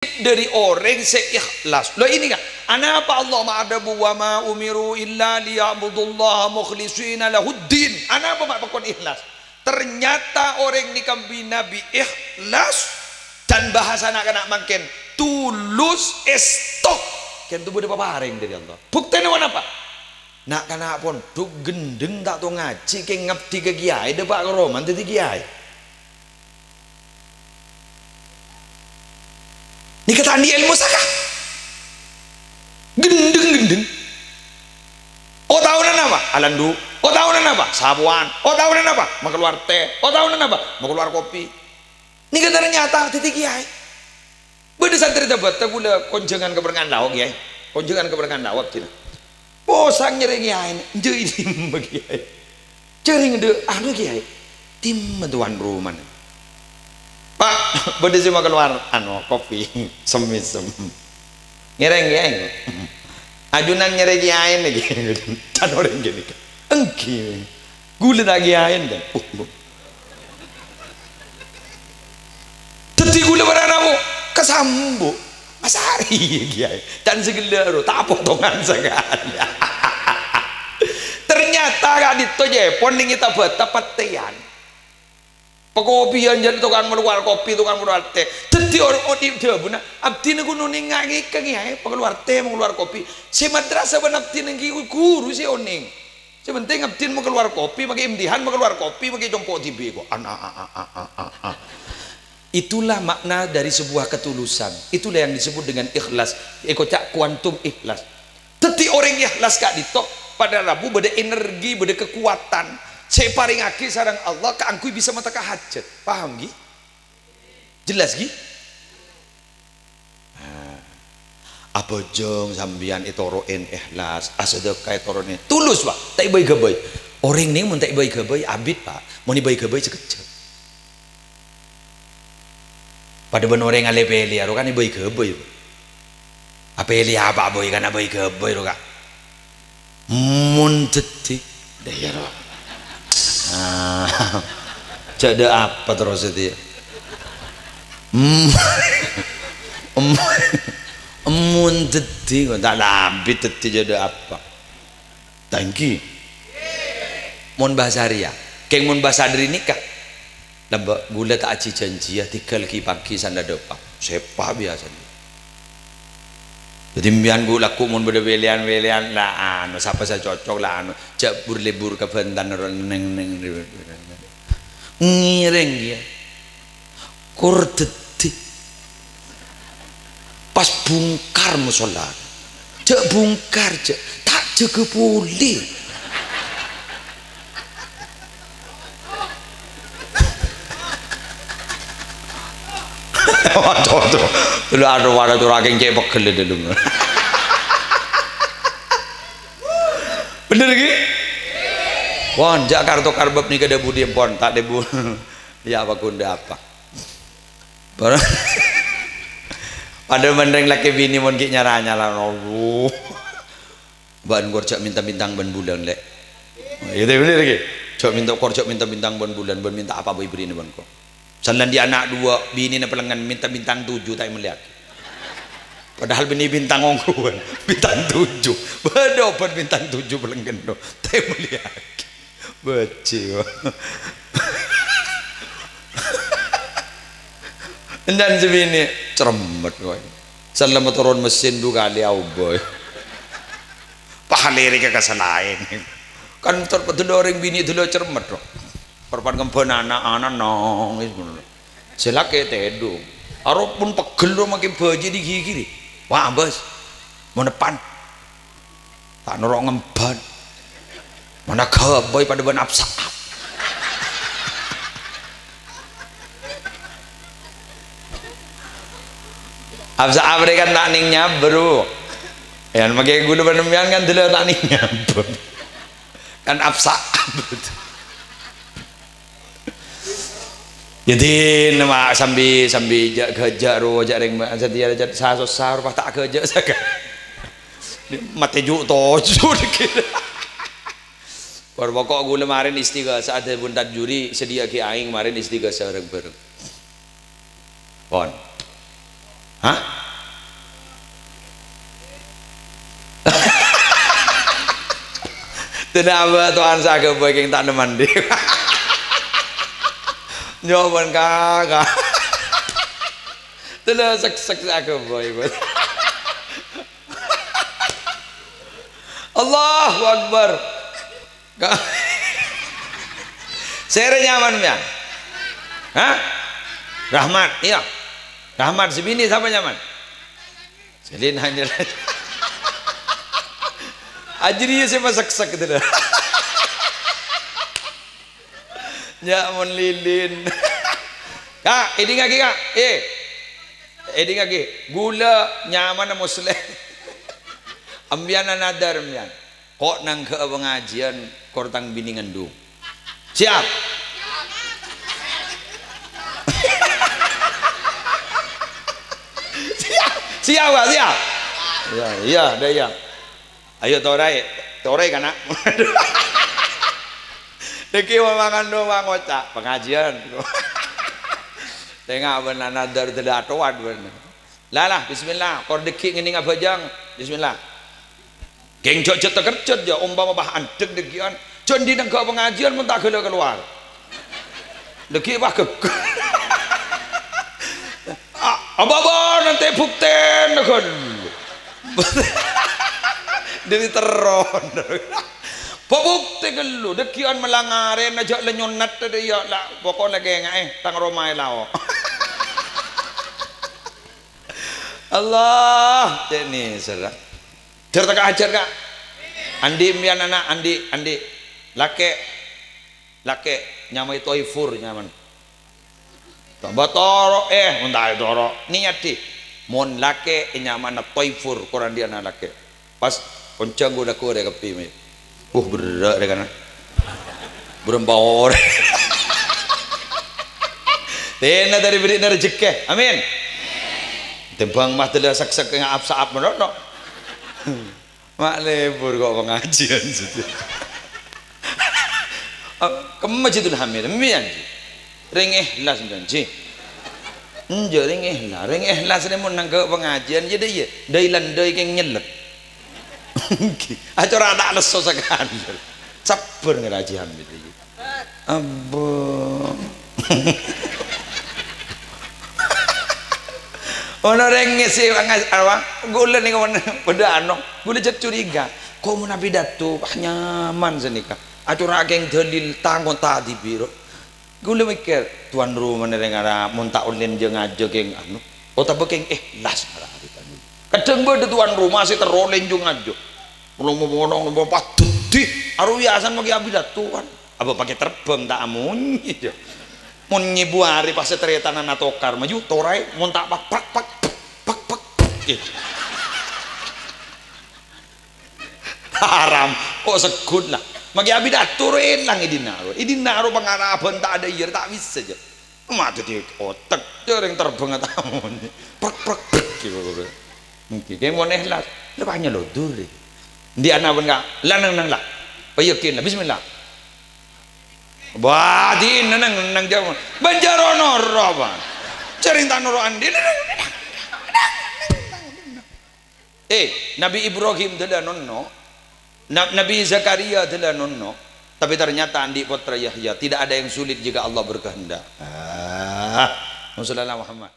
dari orang seikhlas. Loh ini kan, apa Allah ma'adabu wa ma umiru illa liya'budullaha mukhlishina lahuddin. Apa mak pakon ikhlas? Ternyata orang ni kambi nabi ikhlas dan bahasa nak makin tulus estok. Kan tu boleh paparing dari Allah. Buktinya apa? Nak kana pun tu gendeng tak tu ngaji ke ngabdi ke kiai depak ke roman tadi kiai. Ni kata ni ilmu sakah gendeng oh tahunan apa alandu oh tahunan apa sabuan oh tahunan apa mau keluar teh oh tahunan apa mau keluar kopi ni kata ternyata titik kiai beda santri dapat gula konjengan keberangan lawak kiai konjengan keberangan lawak cina bosan nyeri kiai jadi tim kiai cering de anu kiai tim tuan rumah Pak, beda cuma keluar kopi semisem ngereng ajunan nyeregi ain lagi can orang gini engki gula lagi ain dan teti gula beranamu kesambu masari kiai dan segala tak potongan sekali ternyata gak ditojepon ning kita buat tapatian pekopian jadi tukang keluar kopi tukang keluar teh jadi orang dia buna abdi nih kuno nih ngaki kengiai pengeluar teh mau keluar kopi si madrasah benar abdi nih guru si oning sebenting abdi mau keluar kopi pakai imdihan mau keluar kopi pakai jongkok tibi kok itulah makna dari sebuah ketulusan itulah yang disebut dengan ikhlas ekocak kuantum ikhlas jadi orang ikhlas kak ditok pada rabu beda energi beda kekuatan saya paling aki sarang Allah ke angkui bisa mata ke hajat paham gi jelas gi apa jeng sambian itoroin ikhlas asedekah itoroin tulus pak tak baik gabai orang ni mun tak baik gabai abid pak mau ni baik gabai sekejap pada ben orang ale peli aro kan ni baik gabai apa eli apa boy kan baik gabai ro kak mun teti dah ya ro jadi apa terus itu emun teti kok tak lambi teti jadi apa tangki mon bahasa ria keng mon bahasa dari nikah lembak gula tak aci janji ya tiga lagi pagi sanda depan sepa biasa jadi mbian gue laku mon beda welian lah anu siapa saya cocok lah anu jak libur ke Banten neng ngireng dia kur detik pas bungkar musola jak bungkar jak tak jaga pulih waduh dulu ada tuh raking kayak pegel dulu bener lagi won jak kartu karbab nih kada budi pon tak debu ya apa kunda apa barang pada mendeng laki bini mon ki nyaranya lah nobu ban gorjak minta bintang ban bulan lek itu bener lagi cok minta korjak minta bintang ban bulan ban minta apa boy beri ban kok Salan di anak dua bini na pelengan minta bintang 7 tayo melihat padahal bini bintang ongkuan bintang 7 badopan bintang 7 pelengan do tayo melihat beci dan sebini ceremet koy salam turun mesin 2 kali au boy pahaleri ka kasalain kan terpetul orang bini dulu cermet do perpan kempen anak-anak nangis selake tedu aro pun pegel do makin baji di gigi wah bos mau depan tak norok ngemban mana gaboy pada ban apsa apsa abre kan tak ning nyabru yan makai gula panembian kan dulu tak ning nyabru kan apsa jadi nama sambil kerja ro jaring setia sasos sahur pas tak kerja saja mati juk toju dikit pokok gula kemarin istighatsah ada buntat juri sedia ki aing kemarin istighatsah bareng-bareng pon Hah? Kenapa Tuhan saya kebaik tak neman dia? Jawaban kakak. Tidak sek saya kebaik. Allahu Akbar. Saya nyaman ya? Hah? Rahmat, iya. Rahmat sebini siapa nyaman? Selin hanya. Ajri saya masak gitu dah. Nyaman lilin. Kak, ini lagi kak. Ini lagi. Gula nyaman muslim. Ambian nadar ambian. Kok nang ke pengajian kortang bini ngendung. Siap. Siap gak siap? Iya, dah ya. Ayo torai kana. Deki mau makan doang ngocak pengajian. Tengah benar nadar tidak atuan benar. Lah bismillah. Kor deki ngini ngabajang. Bismillah. Geng jojot terkerjot ya umpama bahan deg dekian. Jon di nang pengajian pun tak keluar. Deki bah ke. Apa nanti bukten kan. Dari teron. Pabukti gelu dekian melanggarin aja lenyonat tadi ya lah pokoknya kayak tang romai lao. Allah ini serah. Cerita ajar kak. Andi mian anak Andi lake nyamai toifur nyaman. Tambah toro mentah toro niat di mon lake nyaman toifur koran dia anak lake pas koncang gue dah kore kepi me berat deh kan berembor tena dari beri rezeki amin tembang mah telah sak ngap saap menono mak lebur kok pengajian situ ke masjidul hamid mian ring ikhlas janji njo ring ikhlas ni mun nang ke pengajian jadi ya dailan dai keng nyelet acara anak leso sekali sabar ngeraji hamid iki abang ono ring si awang gula ning pada ano gula jet curiga kok mun nabi datu nyaman senika acara keng dalil tangon tadi biro gula mikir tuan rumah nerengara muntak ulin jeung aja geng anu oh tapi geng ikhlas kadang beda tuan rumah sih teroleh jeung aja belum mau patut di aruyasan bagi abidat tuan apa pakai terbang tak amunyi ya munyi buari pas teretanan atokar maju torai muntak pak haram kok segud lah magi abidat turun lang idinaro pangaraban tak ada iya tak bisa aja mati di otak jarang terbang tamun pak mungkin kayak mau nehlas lepasnya lo dulu di anak pun enggak lanang lah payakin lah bismillah badi nang jamu banjarono roba cerita noro andi Nabi Ibrahim adalah nonno Nabi Zakaria adalah nonno tapi ternyata andi putra Yahya tidak ada yang sulit jika Allah berkehendak Muhammad